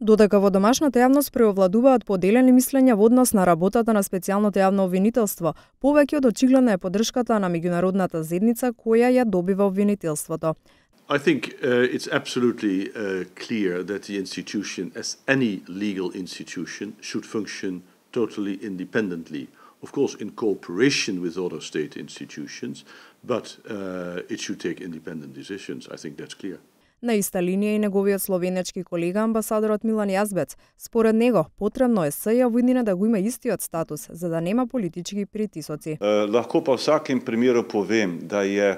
Додека во домашната јавност преовладуваат поделени мислења во однос на работата на специјалното јавно обвинителство, повеќе од очигледна е поддршката на меѓународната заедница која ја добива обвинителството. I think it's absolutely clear that the institution, as any legal institution, should function totally independently. Of course, in cooperation with other state institutions, but it should take independent decisions. I think that's clear. На иста линија и неговиот словенечки колега амбасадорот Милан Јазбец. Според него, потребно е СЈ во иднина да го има истиот статус, за да нема политички притисоци. Lahko pa v vsakem primeru povem, da je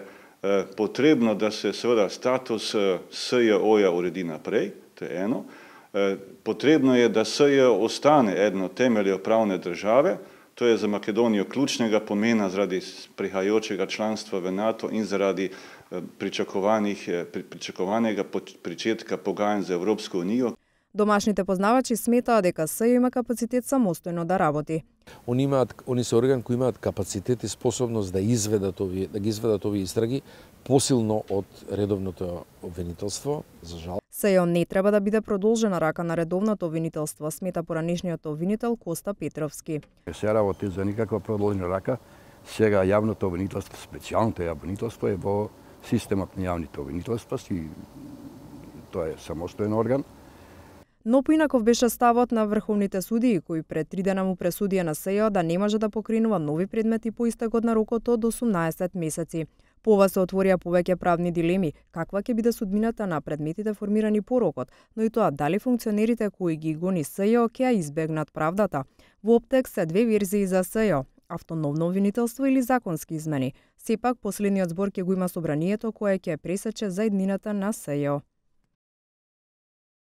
potrebno, da se seveda status SJO-ja uredi naprej, to je eno. Potrebno je, da SJ ostane eden od temeljev pravne države, to je za Makedonijo ključnega pomena zaradi prihajajočega članstva v NATO in zaradi pričakovanega pričetka pogajanj za Evropsku unijo. Домашните познавачи сметаа дека СЈ има капацитет самостојно да работи. Они се орган кои имаат капацитет и способност да ги изведат овие истраги посилно од редовното обвинителство, за жал. СЈ не треба да биде продолжена рака на редовното обвинителство, смета поранешниот обвинител Коста Петровски. Се работи за никаква продолжена рака. Сега јавното обвинителство, специјалното јавно обвинителство е во системот на јавните обвинителства и тоа е самостоен орган. Но поинаков беше ставот на врховните судии, кои пред 3 дена му пресудија на СЈ да не може да покренува нови предмети по истекот на рокот од 18 месеци. По ова се отворија повеќе правни дилеми, каква ќе биде судбината на предметите формирани по рокот, но и тоа дали функционерите кои ги гони СЈ ќе ја избегнат правдата. Во оптек се две верзии за СЈ: автономно обвинителство или законски измени. Сепак, последниот збор ќе го има собранието кое ќе пресече за иднината на СЈ.